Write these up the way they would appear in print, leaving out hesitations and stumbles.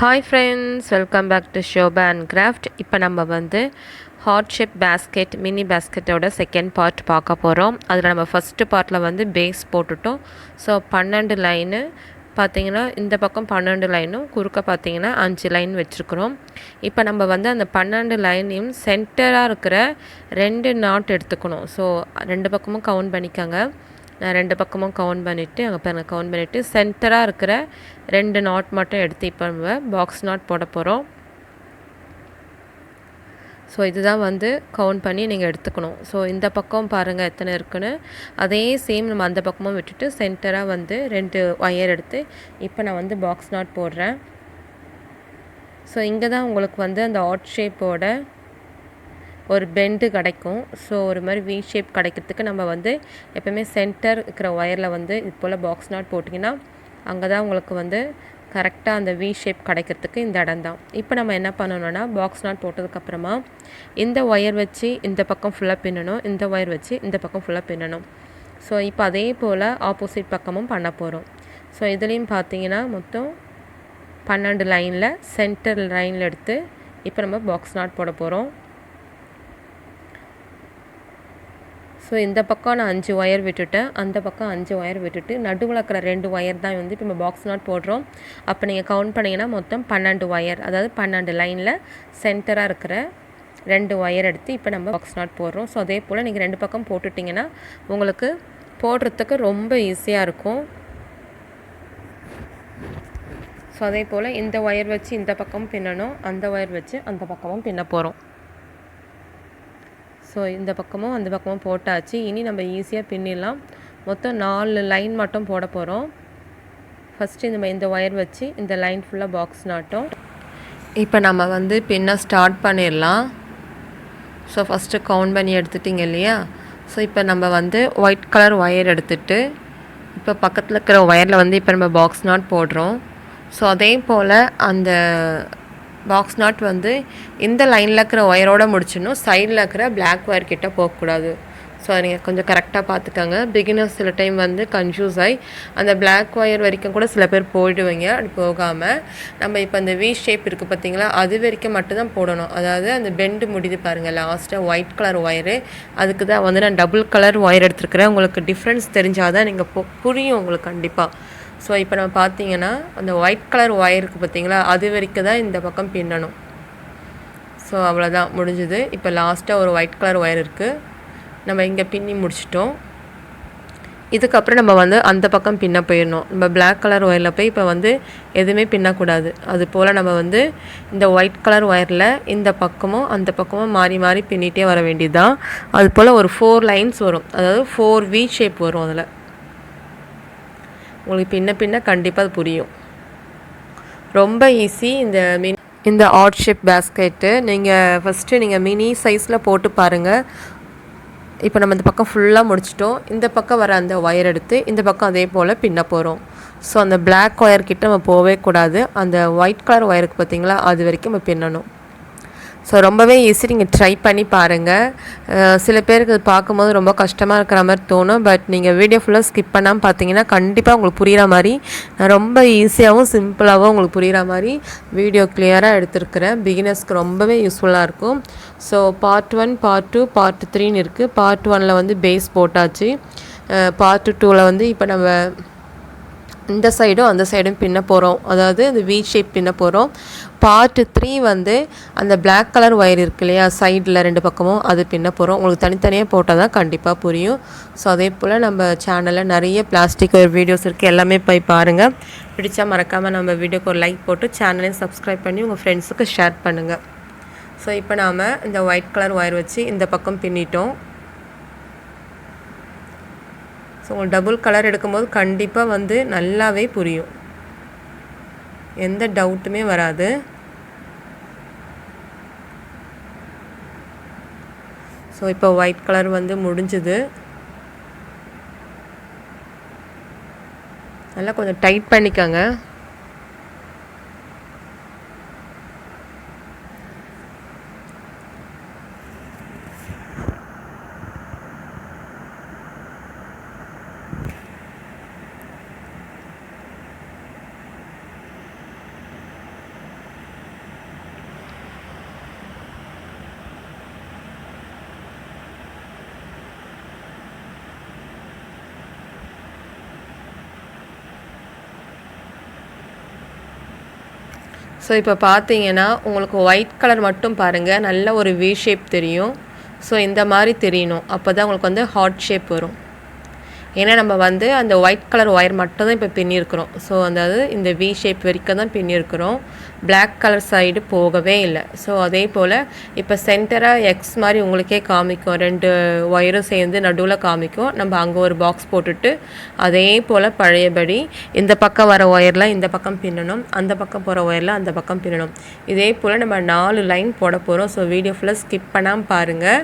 Hi friends, welcome back to Shoba Handcrafts. இப்போ நம்ம வந்து ஹார்ட் ஷேப் பேஸ்கெட் மினி பேஸ்கெட்டோட செகண்ட் பார்ட் பார்க்க போகிறோம். அதில் நம்ம ஃபஸ்ட்டு பார்ட்டில் வந்து பேஸ் போட்டுட்டோம். ஸோ 12 லைனு பார்த்தீங்கன்னா இந்த பக்கம் 12 லைனும் குறுக்க பார்த்தீங்கன்னா 5 லைன் வச்சுருக்குறோம். இப்போ நம்ம வந்து அந்த 12 லைனையும் சென்டராக இருக்கிற 2 நாட் எடுத்துக்கணும். ஸோ 2 பக்கமும் கவுண்ட் பண்ணிக்கோங்க. நான் 2 பக்கமும் கவுண்ட் பண்ணிவிட்டு அங்கே பாருங்கள் கவுண்ட் பண்ணிவிட்டு சென்டராக இருக்கிற 2 நாட் மட்டும் எடுத்து இப்போ நம்ம பாக்ஸ் நாட் போட போகிறோம். ஸோ இதுதான் வந்து கவுண்ட் பண்ணி நீங்கள் எடுத்துக்கணும். ஸோ இந்த பக்கம் பாருங்கள் எத்தனை இருக்குன்னு, அதே சேம் நம்ம அந்த பக்கமும் விட்டுட்டு சென்டராக வந்து 2 ஒயர் எடுத்து இப்போ நான் வந்து பாக்ஸ் நாட் போடுறேன். ஸோ இங்கே தான் உங்களுக்கு வந்து அந்த ஹார்ட் ஷேப்போட ஒரு பெண்டு கிடைக்கும். ஸோ ஒரு மாதிரி வி ஷேப் கிடைக்கிறதுக்கு நம்ம வந்து எப்போயுமே சென்டர் இருக்கிற ஒயரில் வந்து இது போல் பாக்ஸ் நாட் போட்டிங்கன்னா அங்கே தான் உங்களுக்கு வந்து கரெக்டாக அந்த வி ஷேப் கிடைக்கிறதுக்கு இந்த இடம் தான். இப்போ நம்ம என்ன பண்ணணும்னா பாக்ஸ் நாட் போட்டதுக்கப்புறமா இந்த ஒயர் வச்சு இந்த பக்கம் ஃபுல்லாக பின்னணும், இந்த ஒயர் வச்சு இந்த பக்கம் ஃபுல்லாக பின்னணும். ஸோ இப்போ அதே போல் ஆப்போசிட் பக்கமும் பண்ண போகிறோம். ஸோ இதுலேயும் பார்த்தீங்கன்னா மொத்தம் 12 லைனில் சென்டர் லைனில் எடுத்து இப்போ நம்ம பாக்ஸ் நாட் போட போகிறோம். ஸோ இந்த பக்கம் நான் 5 ஒயர் விட்டுட்டேன், அந்த பக்கம் 5 ஒயர் விட்டுட்டு நடுவில் இருக்கிற 2 ஒயர் தான் வந்து இப்போ நம்ம பாக்ஸ் நாட் போடுறோம். அப்போ நீங்கள் கவுண்ட் பண்ணிங்கன்னா மொத்தம் 12 ஒயர், அதாவது 12 லைனில் சென்டராக இருக்கிற 2 ஒயர் எடுத்து இப்போ நம்ம பாக்ஸ் நாட் போடுறோம். ஸோ அதே போல் நீங்கள் 2 பக்கம் போட்டுட்டிங்கன்னா உங்களுக்கு போடுறதுக்கு ரொம்ப ஈஸியாக இருக்கும். ஸோ அதே போல் இந்த ஒயர் வச்சு இந்த பக்கம் பின்னணும், அந்த ஒயர் வச்சு அந்த பக்கமும் பின்ன போகிறோம். ஸோ இந்த பக்கமும் அந்த பக்கமும் போட்டாச்சு. இனி நம்ம ஈஸியாக பின்னிடலாம். மொத்தம் 4 லைன் மட்டும் போட போகிறோம். ஃபஸ்ட்டு இந்த ஒயர் வச்சு இந்த லைன் ஃபுல்லாக பாக்ஸ் நாட்டும். இப்போ நம்ம வந்து பின்ன ஸ்டார்ட் பண்ணிடலாம். ஸோ ஃபஸ்ட்டு கவுண்ட் பண்ணி எடுத்துட்டிங்க இல்லையா? ஸோ இப்போ நம்ம வந்து ஒயிட் கலர் ஒயர் எடுத்துகிட்டு இப்போ பக்கத்தில் இருக்கிற ஒயரில் வந்து இப்போ நம்ம பாக்ஸ் நாட் போடுறோம். ஸோ அதே போல் அந்த பாக்ஸ் நாட் வந்து இந்த லைனில் இருக்கிற ஒயரோடு முடிச்சிடணும், சைடில் இருக்கிற பிளாக் ஒயர் கிட்டே போகக்கூடாது. ஸோ அதை நீங்கள் கொஞ்சம் கரெக்டாக பார்த்துக்கோங்க. பிகினர்ஸ் சில டைம் வந்து கன்ஃபியூஸ் ஆகி அந்த பிளாக் ஒயர் வரைக்கும் கூட சில பேர் போயிடுவீங்க. அப்படி போகாமல் நம்ம இப்போ அந்த வி ஷேப் இருக்குது பார்த்தீங்களா, அது வரைக்கும் மட்டும்தான் போடணும். அதாவது அந்த பெண்டு முடிது பாருங்கள், லாஸ்ட்டாக ஒயிட் கலர் ஒயரு, அதுக்கு தான் வந்து நான் டபுள் கலர் ஒயர் எடுத்துருக்கிறேன். உங்களுக்கு டிஃப்ரென்ஸ் தெரிஞ்சால் தான் நீங்கள் புரியும் உங்களுக்கு கண்டிப்பாக. ஸோ இப்போ நம்ம பார்த்தீங்கன்னா அந்த ஒயிட் கலர் ஒயர் இருக்குது பார்த்தீங்களா, அது வரைக்கும் தான் இந்த பக்கம் பின்னணும். ஸோ அவ்வளோதான் முடிஞ்சுது. இப்போ லாஸ்ட்டாக ஒரு ஒயிட் கலர் ஒயர் இருக்குது, நம்ம இங்கே பின்னி முடிச்சிட்டோம். இதுக்கப்புறம் நம்ம வந்து அந்த பக்கம் பின்ன போயிடணும். நம்ம பிளாக் கலர் ஒயரில் போய் இப்போ வந்து எதுவுமே பின்னக்கூடாது. அது போல் நம்ம வந்து இந்த ஒயிட் கலர் ஒயரில் இந்த பக்கமும் அந்த பக்கமும் மாறி மாறி பின்னிகிட்டே வர வேண்டியது தான். அது போல் ஒரு 4 லைன்ஸ் வரும், அதாவது 4 வி ஷேப் வரும். அதில் உங்களுக்கு பின்ன கண்டிப்பாக அது புரியும். ரொம்ப ஈஸி. இந்த ஹார்ட் ஷேப் பேஸ்கெட்டு நீங்கள் ஃபஸ்ட்டு நீங்கள் மினி சைஸில் போட்டு பாருங்கள். இப்போ நம்ம இந்த பக்கம் ஃபுல்லாக முடிச்சிட்டோம். இந்த பக்கம் வர அந்த ஒயர் எடுத்து இந்த பக்கம் அதே போல் பின்ன போகிறோம். ஸோ அந்த பிளாக் ஒயர் கிட்ட நம்ம போகவே கூடாது. அந்த ஒயிட் கலர் ஒயருக்கு பார்த்தீங்களா, அது வரைக்கும் நம்ம பின்னணும். ஸோ ரொம்பவே ஈஸி, நீங்கள் ட்ரை பண்ணி பாருங்கள். சில பேருக்கு அது பார்க்கும்போது ரொம்ப கஷ்டமாக இருக்கிற மாதிரி தோணும். பட் நீங்கள் வீடியோ ஃபுல்லாக ஸ்கிப் பண்ணாமல் பார்த்தீங்கன்னா கண்டிப்பாக உங்களுக்கு புரிகிற மாதிரி, ரொம்ப ஈஸியாகவும் சிம்பிளாகவும் உங்களுக்கு புரிகிற மாதிரி வீடியோ கிளியராக எடுத்துருக்கிறேன். பிகினர்ஸ்க்கு ரொம்பவே யூஸ்ஃபுல்லாக இருக்கும். ஸோ பார்ட் 1, பார்ட் 2, பார்ட் 3ன்னு இருக்குது. பார்ட் 1ல் வந்து பேஸ் போட்டாச்சு. பார்ட் 2வில் வந்து இப்போ நம்ம இந்த சைடும் அந்த சைடும் பின்ன போகிறோம், அதாவது அந்த வி ஷேப் பின்ன போகிறோம். பார்ட் 3 வந்து அந்த பிளாக் கலர் ஒயர் இருக்கு இல்லையா, சைடில் 2 பக்கமும் அது பின்ன போகிறோம். உங்களுக்கு தனித்தனியாக போட்டால் தான் கண்டிப்பாக புரியும். ஸோ அதே போல் நம்ம சேனலில் நிறைய பிளாஸ்டிக் ஒயர் வீடியோஸ் இருக்குது, எல்லாமே போய் பாருங்கள். பிடிச்சா மறக்காமல் நம்ம வீடியோக்கு ஒரு லைக் போட்டு சேனலையும் சப்ஸ்கிரைப் பண்ணி உங்கள் ஃப்ரெண்ட்ஸுக்கு ஷேர் பண்ணுங்கள். ஸோ இப்போ நாம் இந்த ஒயிட் கலர் ஒயர் வச்சு இந்த பக்கம் பின்னிட்டோம். ஸோ உங்களுக்கு டபுள் கலர் எடுக்கும்போது கண்டிப்பாக வந்து நல்லாவே புரியும், எந்த டவுட்டுமே வராது. ஸோ இப்போ ஒயிட் கலர் வந்து முடிஞ்சுது. நல்லா கொஞ்சம் டைட் பண்ணிக்கோங்க. ஸோ இப்போ பார்த்தீங்கன்னா உங்களுக்கு ஒயிட் கலர் மட்டும் பாருங்கள், நல்ல ஒரு வி ஷேப் தெரியும். ஸோ இந்த மாதிரி தெரியணும், அப்போ தான் உங்களுக்கு வந்து ஹார்ட் ஷேப் வரும். ஏன்னா நம்ம வந்து அந்த ஒயிட் கலர் ஒயர் மட்டும் தான் இப்போ பின்னியிருக்கிறோம். ஸோ அதாவது இந்த வி ஷேப் வரைக்கும் தான் பின்னியிருக்கிறோம், பிளாக் கலர் சைடு போகவே இல்லை. ஸோ அதே போல் இப்போ சென்டராக எக்ஸ் மாதிரி உங்களுக்கே காமிக்கும், 2 ஒயரும் சேர்ந்து நடுவில் காமிக்கும். நம்ம அங்கே ஒரு பாக்ஸ் போட்டுட்டு அதே போல் பழையபடி இந்த பக்கம் வர ஒயரில் இந்த பக்கம் பின்னணும், அந்த பக்கம் போகிற ஒயரில் அந்த பக்கம் பின்னணும். இதே போல் நம்ம 4 லைன் போட போகிறோம். ஸோ வீடியோ ஃபுல்லாக ஸ்கிப் பண்ணாமல் பாருங்கள்.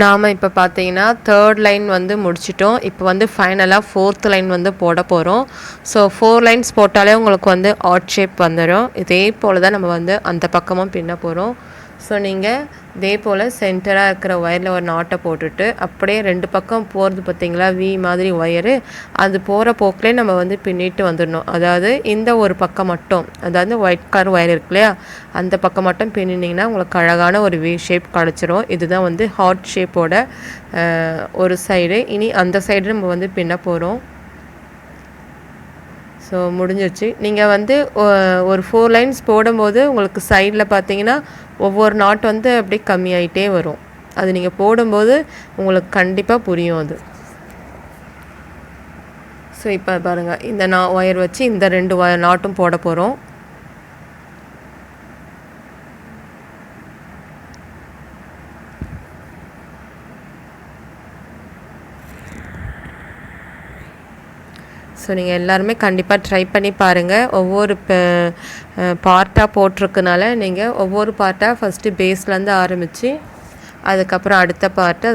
நாம் இப்போ பார்த்தீங்கன்னா 3rd லைன் வந்து முடிச்சிட்டோம். இப்போ வந்து ஃபைனலாக 4th லைன் வந்து போட போகிறோம். ஸோ 4 லைன்ஸ் போட்டாலே உங்களுக்கு வந்து ஆர்ட் ஷேப் வந்துடும். இதே போல் தான் நம்ம வந்து அந்த பக்கமும் பின்ன போகிறோம். ஸோ நீங்கள் இதே போல் சென்டராக இருக்கிற ஒயரில் ஒரு நாட்டை போட்டுட்டு அப்படியே 2 பக்கம் போகிறது பார்த்திங்களா வி மாதிரி ஒயரு, அது போகிற போக்கிலே நம்ம வந்து பின்னிட்டு வந்துடணும். அதாவது இந்த ஒரு பக்கம் மட்டும், அதாவது ஒயிட் கலர் ஒயர் இருக்கு இல்லையா, அந்த பக்கம் மட்டும் பின்னிங்கன்னா உங்களுக்கு அழகான ஒரு வி ஷேப் கிடச்சிரும். இதுதான் வந்து ஹார்ட் ஷேப்போட ஒரு சைடு. இனி அந்த சைடு நம்ம வந்து பின்ன போகிறோம். ஸோ முடிஞ்சிருச்சு. நீங்கள் வந்து ஒரு 4 லைன்ஸ் போடும்போது உங்களுக்கு சைடில் பார்த்தீங்கன்னா ஒவ்வொரு நாட் வந்து அப்படியே கம்மியாயிட்டே வரும். அது நீங்கள் போடும்போது உங்களுக்கு கண்டிப்பாக புரியும் அது. ஸோ இப்போ பாருங்கள், இந்த ஒயர் வச்சு இந்த 2 நாட்டும் போட போகிறோம். ஸோ நீங்கள் எல்லாருமே கண்டிப்பாக ட்ரை பண்ணி பாருங்கள். ஒவ்வொரு பார்ட்டாக போட்டிருக்கனால நீங்கள் ஒவ்வொரு பார்ட்டாக ஃபஸ்ட்டு பேஸ்லேருந்து ஆரம்பித்து அதுக்கப்புறம் அடுத்த பார்ட்டு,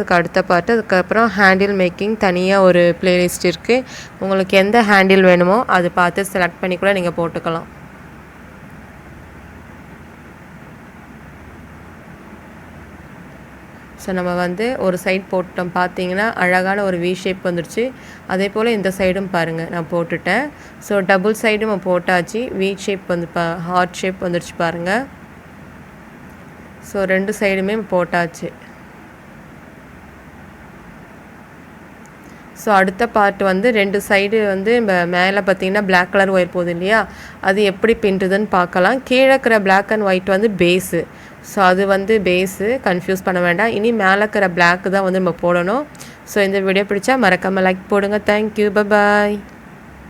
அதுக்கப்புறம் ஹேண்டில் மேக்கிங் தனியாக ஒரு ப்ளேலிஸ்ட் இருக்குது. உங்களுக்கு எந்த ஹேண்டில் வேணுமோ அது பார்த்து செலக்ட் பண்ணி கூட நீங்கள் போட்டுக்கலாம். ஸோ நம்ம வந்து ஒரு சைட் போட்டோம், பார்த்தீங்கன்னா அழகான ஒரு வி ஷேப் வந்துடுச்சு. அதே போல் இந்த சைடும் பாருங்கள் நான் போட்டுட்டேன். ஸோ டபுள் சைடும் நம்ம போட்டாச்சு. வி ஷேப் வந்து ஹார்ட் ஷேப் வந்துடுச்சு பாருங்கள். ஸோ 2 சைடுமே போட்டாச்சு. ஸோ அடுத்த பார்ட் வந்து 2 சைடு வந்து மேலே பார்த்தீங்கன்னா பிளாக் கலர் ஒயர் போகுது இல்லையா, அது எப்படி பின்னுறதுன்னு பார்க்கலாம். கீழே இருக்கிற பிளாக் அண்ட் ஒயிட் வந்து பேஸு. ஸோ அது வந்து பேஸு, கன்ஃபியூஸ் பண்ண வேண்டாம். இனி மேலே இருக்கிற பிளாக்கு தான் வந்து நம்ம போடணும். ஸோ இந்த வீடியோ பிடிச்சா மறக்காமல் லைக் போடுங்க. தேங்க்யூ, பாய்.